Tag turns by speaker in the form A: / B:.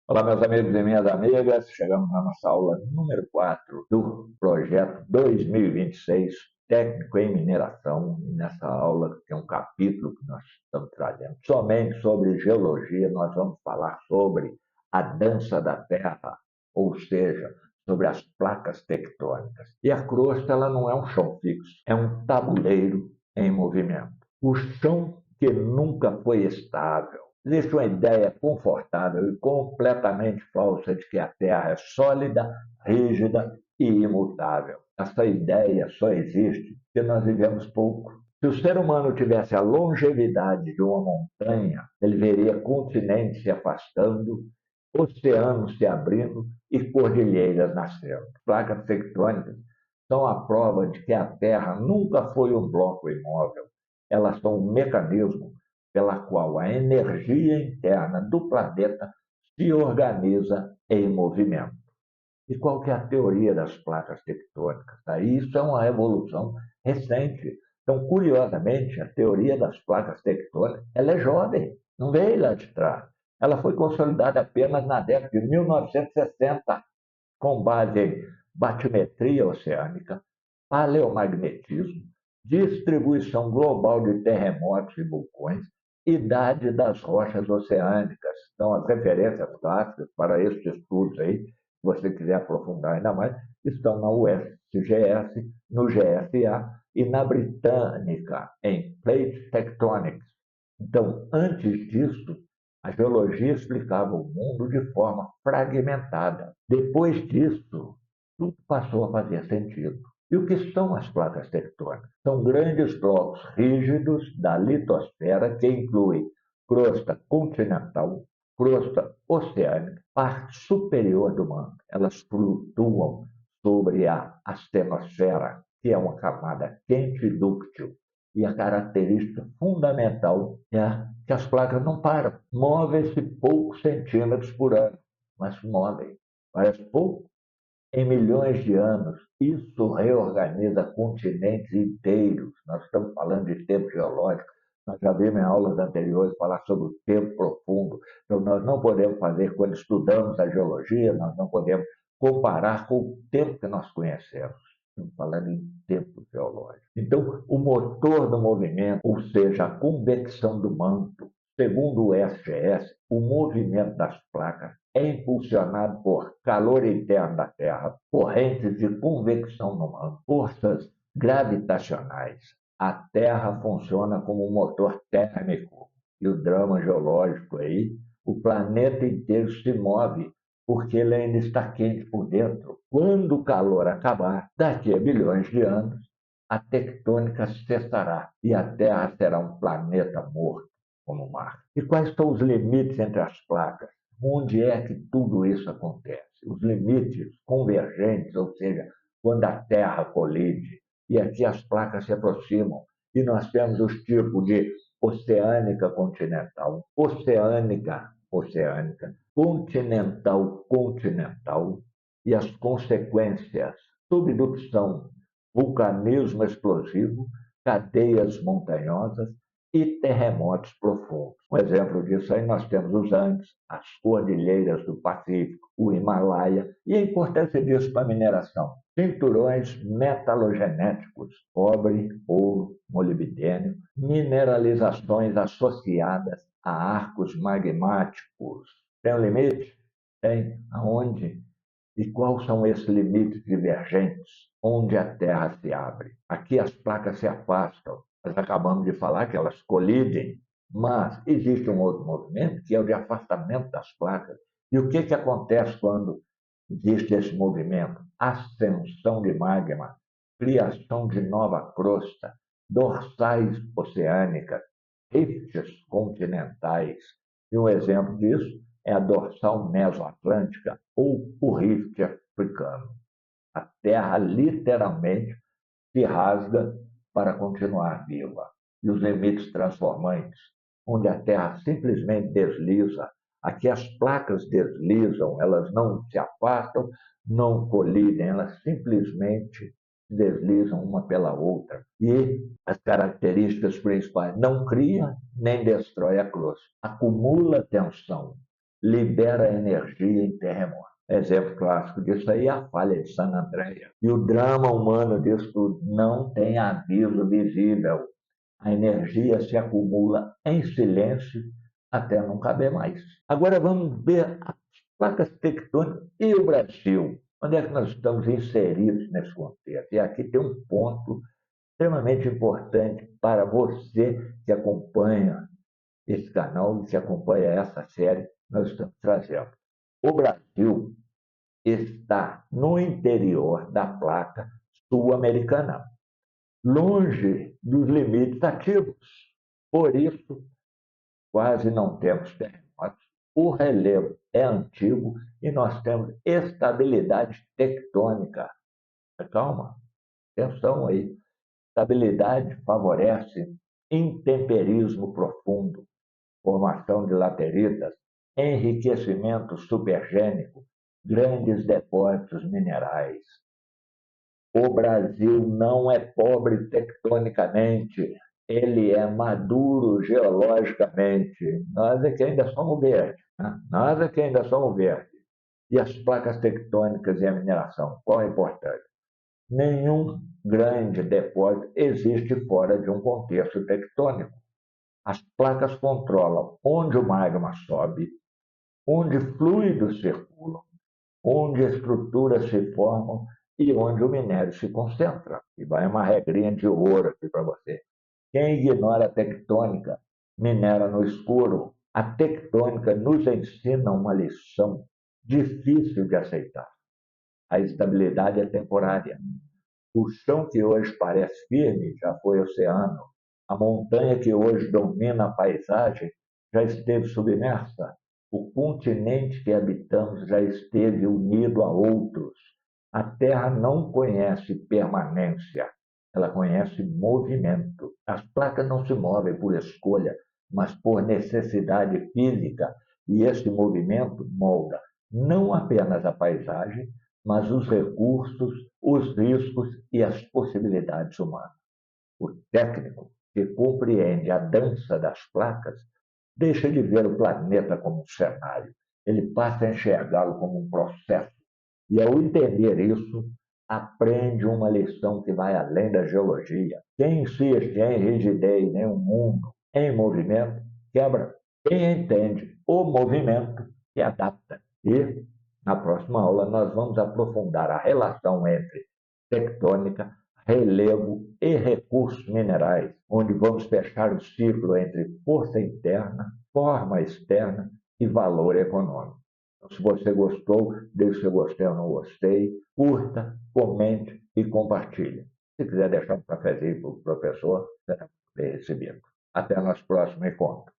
A: Olá, meus amigos e minhas amigas. Chegamos na nossa aula número 4 do projeto 2026, Técnico em Mineração. E nessa aula tem um capítulo que nós estamos trazendo somente sobre geologia. Nós vamos falar sobre a dança da Terra, ou seja, sobre as placas tectônicas. E a crosta ela não é um chão fixo, é um tabuleiro em movimento. O chão que nunca foi estável. Existe uma ideia confortável e completamente falsa de que a Terra é sólida, rígida e imutável. Essa ideia só existe porque nós vivemos pouco. Se o ser humano tivesse a longevidade de uma montanha, ele veria continentes se afastando, oceanos se abrindo e cordilheiras nascendo. Placas tectônicas são a prova de que a Terra nunca foi um bloco imóvel. Elas são um mecanismo pela qual a energia interna do planeta se organiza em movimento. E qual que é a teoria das placas tectônicas? Isso é uma evolução recente. Então, curiosamente, a teoria das placas tectônicas ela é jovem, não veio lá de trás. Ela foi consolidada apenas na década de 1960, com base em batimetria oceânica, paleomagnetismo, distribuição global de terremotos e vulcões, idade das rochas oceânicas. Então, as referências clássicas para estes estudos aí, se você quiser aprofundar ainda mais, estão na USGS, no GSA e na Britânica, em Plate Tectonics. Então, antes disso, a geologia explicava o mundo de forma fragmentada. Depois disso, tudo passou a fazer sentido. E o que são as placas tectônicas? São grandes blocos rígidos da litosfera que incluem crosta continental, crosta oceânica, parte superior do manto. Elas flutuam sobre a astenosfera, que é uma camada quente e dúctil. E a característica fundamental é que as placas não param. Movem-se poucos centímetros por ano, mas movem. Parece pouco. Em milhões de anos, isso reorganiza continentes inteiros. Nós estamos falando de tempo geológico. Nós já vimos em aulas anteriores falar sobre o tempo profundo. Então, nós não podemos fazer, quando estudamos a geologia, nós não podemos comparar com o tempo que nós conhecemos. Estamos falando em tempo geológico. Então, o motor do movimento, ou seja, a convecção do manto, segundo o SGS, o movimento das placas é impulsionado por calor interno da Terra, correntes de convecção no manto, forças gravitacionais. A Terra funciona como um motor térmico. E o drama geológico aí, o planeta inteiro se move porque ele ainda está quente por dentro. Quando o calor acabar, daqui a bilhões de anos, a tectônica cessará e a Terra será um planeta morto como Marte. E quais são os limites entre as placas? Onde é que tudo isso acontece? Os limites convergentes, ou seja, quando a Terra colide, e aqui as placas se aproximam, e nós temos os tipos de oceânica continental, oceânica oceânica, continental continental, e as consequências: subducção, vulcanismo explosivo, cadeias montanhosas e terremotos profundos. Um exemplo disso aí nós temos os Andes, as cordilheiras do Pacífico, o Himalaia e a importância disso para a mineração. Cinturões metalogenéticos, cobre, ouro, molibdênio, mineralizações associadas a arcos magmáticos. Tem um limite? Tem. Aonde? E quais são esses limites divergentes? Onde a Terra se abre? Aqui as placas se afastam. Nós acabamos de falar que elas colidem, mas existe um outro movimento que é o de afastamento das placas. E o que acontece quando existe esse movimento? Ascensão de magma, criação de nova crosta, dorsais oceânicas, rifts continentais. E um exemplo disso é a dorsal mesoatlântica ou o rift africano. A Terra literalmente se rasga para continuar viva. E os limites transformantes, onde a Terra simplesmente desliza. Aqui as placas deslizam, elas não se afastam, não colidem, elas simplesmente deslizam uma pela outra. E as características principais: não cria nem destrói a crosta, acumula tensão, libera energia em terremoto. Exemplo clássico disso aí é a falha de San Andreas. E o drama humano disso tudo não tem aviso visível. A energia se acumula em silêncio até não caber mais. Agora vamos ver as placas tectônicas e o Brasil. Onde é que nós estamos inseridos nesse contexto? E aqui tem um ponto extremamente importante para você que acompanha esse canal e que acompanha essa série que nós estamos trazendo. O Brasil está no interior da placa sul-americana, longe dos limites ativos. Por isso, quase não temos terremotos. O relevo é antigo e nós temos estabilidade tectônica. Calma, atenção aí. Estabilidade favorece intemperismo profundo, formação de lateritas, enriquecimento supergênico, grandes depósitos minerais. O Brasil não é pobre tectonicamente, ele é maduro geologicamente. Nós é que ainda somos verdes, né? Nós é que ainda somos verdes. E as placas tectônicas e a mineração, qual é importante? Nenhum grande depósito existe fora de um contexto tectônico. As placas controlam onde o magma sobe, onde fluidos circulam, onde estruturas se formam e onde o minério se concentra. E vai uma regrinha de ouro aqui para você. Quem ignora a tectônica minera no escuro. A tectônica nos ensina uma lição difícil de aceitar. A estabilidade é temporária. O chão que hoje parece firme já foi oceano. A montanha que hoje domina a paisagem já esteve submersa. O continente que habitamos já esteve unido a outros. A Terra não conhece permanência, ela conhece movimento. As placas não se movem por escolha, mas por necessidade física. E esse movimento molda não apenas a paisagem, mas os recursos, os riscos e as possibilidades humanas. O técnico que compreende a dança das placas deixa de ver o planeta como um cenário, ele passa a enxergá-lo como um processo. E ao entender isso, aprende uma lição que vai além da geologia. Quem insiste em rigidez em um mundo em movimento, quebra. Quem entende o movimento, se adapta. E na próxima aula, nós vamos aprofundar a relação entre tectônica, relevo e recursos minerais, onde vamos fechar o ciclo entre força interna, forma externa e valor econômico. Então, se você gostou, deixe seu gostei ou não gostei, curta, comente e compartilhe. Se quiser deixar um cafezinho para o professor, será bem recebido. Até nosso próximo encontro.